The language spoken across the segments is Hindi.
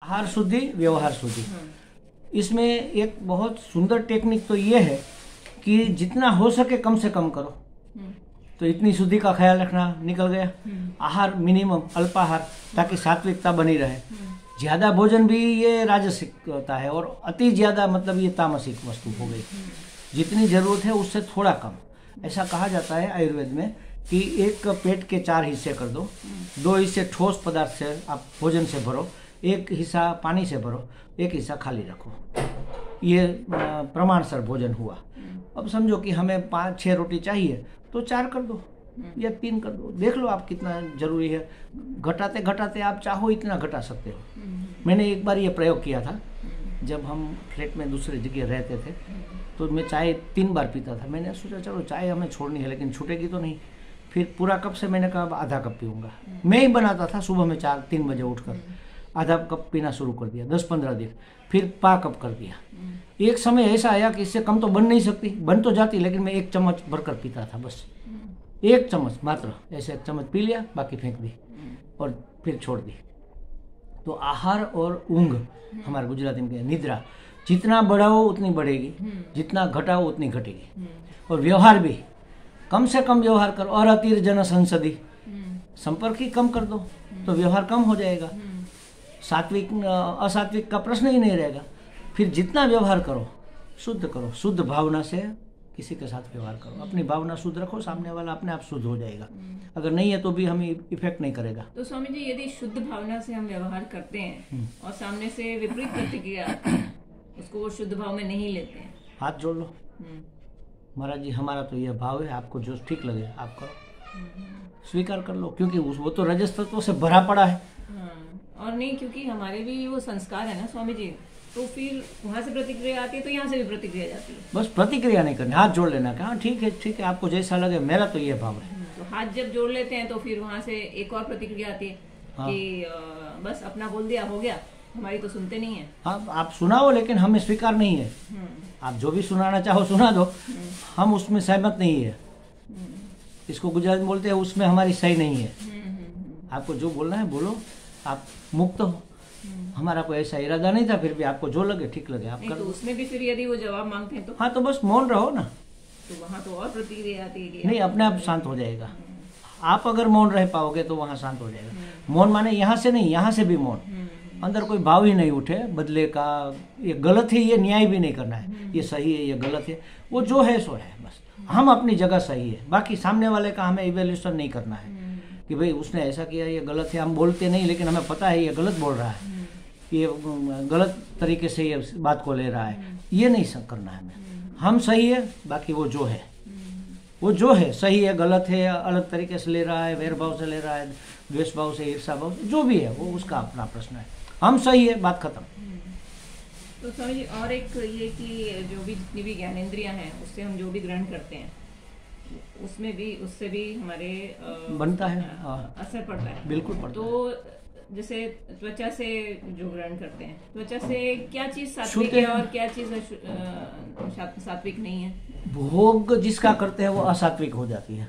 आहार शुद्धि, व्यवहार शुद्धि। इसमें एक बहुत सुंदर टेक्निक तो ये है कि जितना हो सके कम से कम करो। तो इतनी शुद्धि का ख्याल रखना, निकल गया। आहार मिनिमम, अल्पाहार, ताकि सात्विकता बनी रहे। ज्यादा भोजन भी ये राजसिक होता है और अति ज्यादा मतलब ये तामसिक वस्तु हो गई। जितनी जरूरत है उससे थोड़ा कम। ऐसा कहा जाता है आयुर्वेद में कि एक पेट के 4 हिस्से कर दो, 2 हिस्से ठोस पदार्थ से आप भोजन से भरो, 1 हिस्सा पानी से भरो, 1 हिस्सा खाली रखो। ये प्रमाणसर भोजन हुआ। अब समझो कि हमें 5-6 रोटी चाहिए तो 4 कर दो या 3 कर दो, देख लो आप कितना जरूरी है। घटाते घटाते आप चाहो इतना घटा सकते हो। मैंने एक बार ये प्रयोग किया था, जब हम फ्लैट में दूसरी जगह रहते थे तो मैं चाय 3 बार पीता था। मैंने सोचा चलो चाय हमें छोड़नी है लेकिन छूटेगी तो नहीं। फिर पूरा कप से मैंने कहा आधा कप पीऊँगा। मैं ही बनाता था सुबह में 4-3 बजे उठकर, आधा कप पीना शुरू कर दिया 10-15 दिन, फिर पा कप कर दिया। एक समय ऐसा आया कि इससे कम तो बन नहीं सकती, बन तो जाती लेकिन मैं 1 चम्मच भरकर पीता था, बस 1 चम्मच मात्र। ऐसे 1 चम्मच पी लिया, बाकी फेंक दी और फिर छोड़ दी। तो आहार और ऊंघ, हमारे गुजराती में निद्रा, जितना बढ़ाओ उतनी बढ़ेगी, जितना घटाओ उतनी घटेगी। और व्यवहार भी कम से कम व्यवहार करो। और अतिर जन संसदी, संपर्क ही कम कर दो तो व्यवहार कम हो जाएगा। सात्विक असात्विक का प्रश्न ही नहीं रहेगा। फिर जितना व्यवहार करो शुद्ध करो, शुद्ध भावना से किसी के साथ व्यवहार करो। अपनी भावना शुद्ध रखो, सामने वाला अपने आप शुद्ध हो जाएगा। अगर नहीं है तो भी हमें इफेक्ट नहीं करेगा। तो स्वामी जी, यदि शुद्ध भावना से हम व्यवहार करते हैं और सामने से विपरीत प्रतिक्रिया आती है, उसको वो शुद्ध भाव में नहीं लेते हैं, हाथ जोड़ लो, महाराज जी हमारा तो यह भाव है, आपको जो ठीक लगे आप करो, स्वीकार कर लो, क्योंकि वो तो रजस तत्वों से भरा पड़ा है। और नहीं, क्योंकि हमारे भी वो संस्कार है ना स्वामी जी, तो फिर वहाँ से प्रतिक्रिया आती है तो यहाँ से भी प्रतिक्रिया जाती है। बस प्रतिक्रिया नहीं करनी, हाथ जोड़ लेना, कहा ठीक है आपको जैसा लगे, मेरा तो ये भाव है। तो हाथ जब जोड़ लेते हैं तो फिर वहाँ से एक और प्रतिक्रिया आती है कि बस अपना बोल दिया, हो गया, हमारी तो सुनते नहीं है। हाँ, आप सुनाओ लेकिन हमें स्वीकार नहीं है। आप जो भी सुनाना चाहो सुना दो, हम उसमें सहमत नहीं है। इसको गुजराती में बोलते हैं उसमें हमारी सही नहीं है। आपको जो बोलना है बोलो, आप मुक्त हो। हमारा कोई ऐसा इरादा नहीं था, फिर भी आपको जो लगे ठीक लगे आप कर तो उसमें भी फिर यदि वो जवाब मांगते हैं तो हाँ, तो बस मौन रहो ना। तो वहाँ तो और प्रतिक्रिया आती है कि नहीं, अपने आप शांत हो जाएगा। आप अगर मौन रह पाओगे तो वहाँ शांत हो जाएगा। मौन माने यहाँ से नहीं, यहाँ से भी मौन, अंदर कोई भाव ही नहीं उठे बदले का, ये गलत है, ये न्याय भी नहीं करना है, ये सही है, ये गलत है, वो जो है सो है। बस हम अपनी जगह सही है, बाकी सामने वाले का हमें इवेल्यूशन नहीं करना है कि भाई उसने ऐसा किया, ये गलत है। हम बोलते नहीं लेकिन हमें पता है ये गलत बोल रहा है, ये गलत तरीके से ये बात को ले रहा है, ये नहीं करना है हमें। हम सही है, बाकी वो जो है, वो जो है सही है, गलत है, अलग तरीके से ले रहा है, वैर भाव से ले रहा है, द्वेष भाव से, ईर्षा भाव से, जो भी है वो उसका अपना प्रश्न है। हम सही है, बात खत्म। तो स्वामी जी, और एक ये कि जो भी जितनी भी ज्ञानेंद्रियां हैं उससे हम जो भी ग्रहण करते हैं उसमें भी, उससे भी हमारे बनता है, असर पड़ता है। बिल्कुल पड़ता तो जैसे त्वचा से जो ग्रहण करते हैं, त्वचा से क्या चीज सात्विक है और क्या चीज सात्विक नहीं है? भोग जिसका करते हैं वो असात्विक हो जाती है।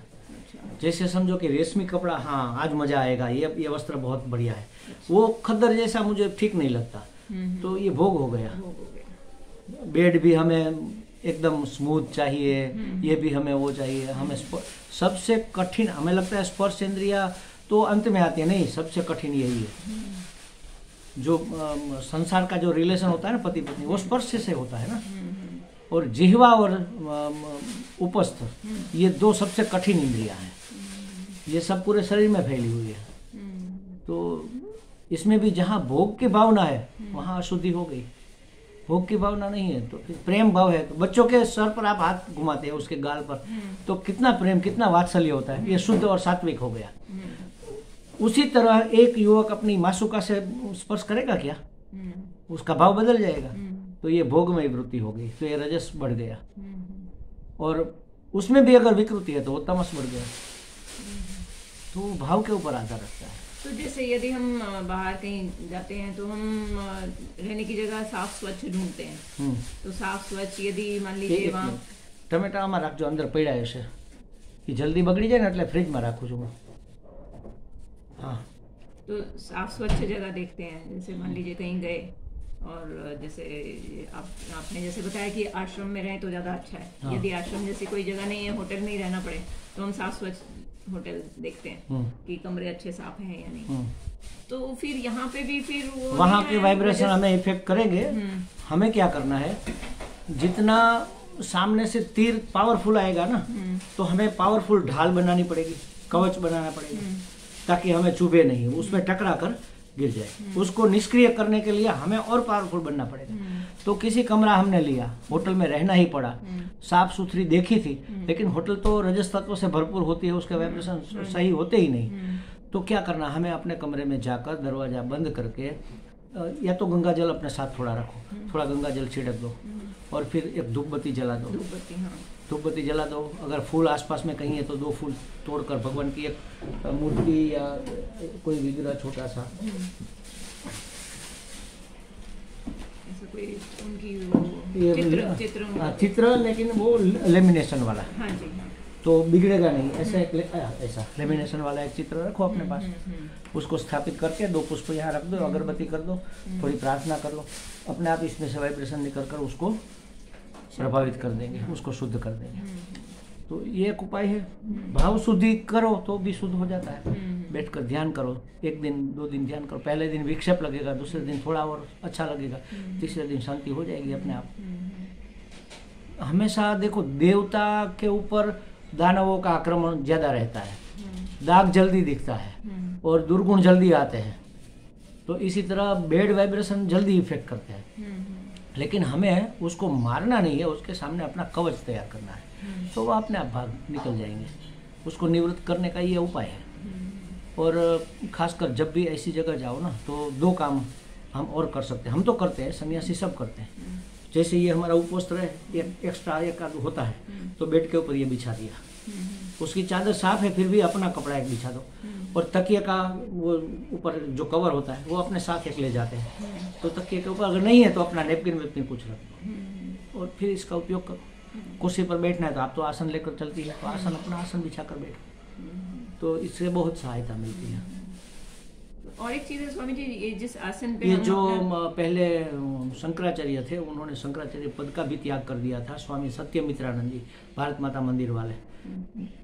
जैसे समझो कि रेशमी कपड़ा, हाँ आज मजा आएगा, ये वस्त्र बहुत बढ़िया है, वो खद्दर जैसा मुझे ठीक नहीं लगता, तो ये भोग हो गया। बेड भी हमें एकदम स्मूथ चाहिए, ये भी हमें वो चाहिए। हमें सबसे कठिन हमें लगता है स्पर्श इंद्रिया तो अंत में आती है, नहीं, सबसे कठिन यही है। जो संसार का जो रिलेशन होता है ना पति पत्नी, वो स्पर्श से होता है ना। और जिह्वा और उपस्थ, ये 2 सबसे कठिन इंद्रियां हैं। ये सब पूरे शरीर में फैली हुई है। तो इसमें भी जहाँ भोग की भावना है वहाँ अशुद्धि हो गई। भोग की भावना नहीं है तो फिर प्रेम भाव है। तो बच्चों के सर पर आप हाथ घुमाते हैं, उसके गाल पर, तो कितना प्रेम, कितना वात्सल्य होता है, ये शुद्ध और सात्विक हो गया। उसी तरह एक युवक अपनी मासूका से स्पर्श करेगा क्या? उसका भाव बदल जाएगा। तो ये भोगमय वृत्ति हो गई, तो ये रजस बढ़ गया। और उसमें भी अगर विकृति है तो वो तमस बढ़ गया। तो भाव के ऊपर आधार रखता है। तो जैसे यदि हम बाहर कहीं जाते हैं तो हम रहने की जगह साफ स्वच्छ ढूंढते हैं, तो साफ स्वच्छ यदि मान लीजिए वहाँ टमेटा में रखो अंदर पड़ा है कि जल्दी बगड़ी जाए ना, એટલે फ्रिज में राखू छू। हाँ, तो साफ स्वच्छ जगह देखते हैं, जैसे मान लीजिए कहीं गए और जैसे आपने जैसे बताया कि आश्रम में रहें तो ज़्यादा अच्छा है। हाँ। यदि आश्रम जैसी कोई जगह नहीं है, होटल में ही रहना पड़े, तो हम साफ स्वच्छ होटल देखते हैं कि कमरे अच्छे साफ हैं या नहीं। तो फिर यहाँ पे भी फिर वहाँ के वाइब्रेशन हमें इफेक्ट करेंगे। हमें क्या करना है, जितना सामने से तीर पावरफुल आएगा ना, तो हमें पावरफुल ढाल बनानी पड़ेगी, कवच बनाना पड़ेगा, ताकि हमें चुभे नहीं, उसमें टकरा कर गिर जाए। उसको निष्क्रिय करने के लिए हमें और पावरफुल बनना पड़ेगा। तो किसी कमरा हमने लिया, होटल में रहना ही पड़ा, साफ सुथरी देखी थी, लेकिन होटल तो रजस तत्व से भरपूर होती है, उसके वाइब्रेशन सही होते ही नहीं। तो क्या करना, हमें अपने कमरे में जाकर दरवाजा बंद करके या तो गंगा जल अपने साथ थोड़ा रखो, थोड़ा गंगा जल छिड़क दो, और फिर एक धूप बत्ती जला दो। धूप बत्ती जला दो। अगर फूल आसपास में कहीं है तो 2 फूल तोड़कर भगवान की एक मूर्ति या कोई विग्रह छोटा सा, कोई उनकी चित्र, लेकिन वो लेमिनेशन वाला, हाँ जी, हाँ। तो बिगड़ेगा नहीं। ऐसा लेमिनेशन वाला एक चित्र रखो अपने पास, उसको स्थापित करके 2 पुष्प यहाँ रख दो, अगरबत्ती कर दो, थोड़ी प्रार्थना कर लो, अपने आप इसमें से वाइब्रेशन निकल कर उसको प्रभावित कर देंगे, उसको शुद्ध कर देंगे। तो ये एक उपाय है। भाव शुद्धि करो तो भी शुद्ध हो जाता है। बैठकर ध्यान करो, 1 दिन 2 दिन ध्यान करो, पहले दिन विक्षेप लगेगा, दूसरे दिन थोड़ा और अच्छा लगेगा, तीसरे दिन शांति हो जाएगी अपने आप। हमेशा देखो, देवता के ऊपर दानवों का आक्रमण ज्यादा रहता है, दाग जल्दी दिखता है और दुर्गुण जल्दी आते हैं। तो इसी तरह बैड वाइब्रेशन जल्दी इफेक्ट करते हैं, लेकिन हमें उसको मारना नहीं है, उसके सामने अपना कवच तैयार करना है, तो वो अपने आप भाग निकल जाएंगे। उसको निवृत्त करने का ये उपाय है। और खासकर जब भी ऐसी जगह जाओ ना, तो 2 काम हम और कर सकते हैं, हम तो करते हैं, सन्यासी सब करते हैं। जैसे ये हमारा उपवस्त्र है, एक एक्स्ट्रा एक होता है, तो बेड के ऊपर ये बिछा दिया, उसकी चादर साफ है फिर भी अपना कपड़ा एक बिछा दो, और तकिए का वो ऊपर जो कवर होता है वो अपने साथ एक ले जाते हैं। तो तकिए के ऊपर अगर नहीं है तो अपना नेपकिन वेपकिन कुछ रख दो, और फिर इसका उपयोग करो। कुर्सी पर बैठना है तो आप तो आसन लेकर चलती है, तो आसन अपना आसन बिछा कर बैठो, तो इससे बहुत सहायता मिलती है। और एक चीज है स्वामी जी, ये जिस आसन पे ये जो पहले शंकराचार्य थे, उन्होंने शंकराचार्य पद का भी त्याग कर दिया था। स्वामी सत्यमित्रानंद जी, भारत माता मंदिर वाले,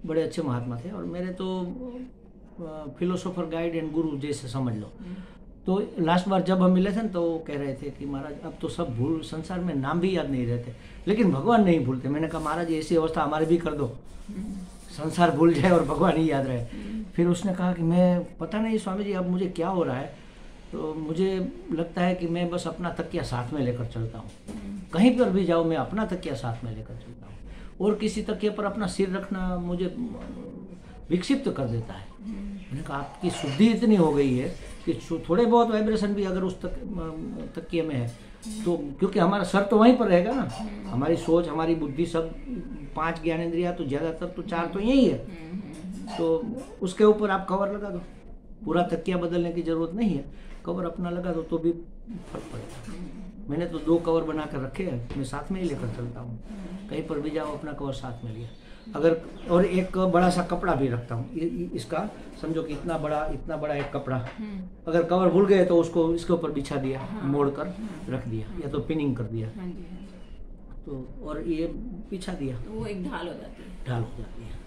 बड़े अच्छे महात्मा थे, और मेरे तो फिलोसोफर गाइड एंड गुरु जैसे समझ लो। तो लास्ट बार जब हम मिले थे तो वो कह रहे थे कि महाराज अब तो सब भूल, संसार में नाम भी याद नहीं रहते, लेकिन भगवान नहीं भूलते। मैंने कहा महाराज ऐसी अवस्था हमारे भी कर दो, संसार भूल जाए और भगवान ही याद रहे। फिर उसने कहा कि मैं पता नहीं स्वामी जी अब मुझे क्या हो रहा है, तो मुझे लगता है कि मैं बस अपना तकिया साथ में लेकर चलता हूँ, कहीं पर भी जाऊँ मैं अपना तकिया साथ में लेकर चलता हूँ, और किसी तकिए पर अपना सिर रखना मुझे विक्षिप्त कर देता है। मैंने कहा आपकी शुद्धि इतनी हो गई है कि थोड़े बहुत वाइब्रेशन भी अगर उस तकिए में है तो, क्योंकि हमारा सर तो वहीं पर रहेगा ना, हमारी सोच, हमारी बुद्धि, सब 5 ज्ञानेंद्रियां तो ज़्यादातर तो 4 तो यही है, तो उसके ऊपर आप कवर लगा दो, पूरा तकिया बदलने की जरूरत नहीं है, कवर अपना लगा दो तो भी फर्क पड़ेगा। मैंने तो 2 कवर बना कर रखे हैं, मैं साथ में ही लेकर चलता हूँ, कहीं पर भी जाओ अपना कवर साथ में लिया। अगर और एक बड़ा सा कपड़ा भी रखता हूँ, इसका समझो कि इतना बड़ा एक कपड़ा, अगर कवर भूल गए तो उसको इसके ऊपर बिछा दिया, मोड़ कर रख दिया, या तो पिनिंग कर दिया, तो और ये बिछा दिया, तो वो एक ढाल हो जाती है। ढाल हो जाती है।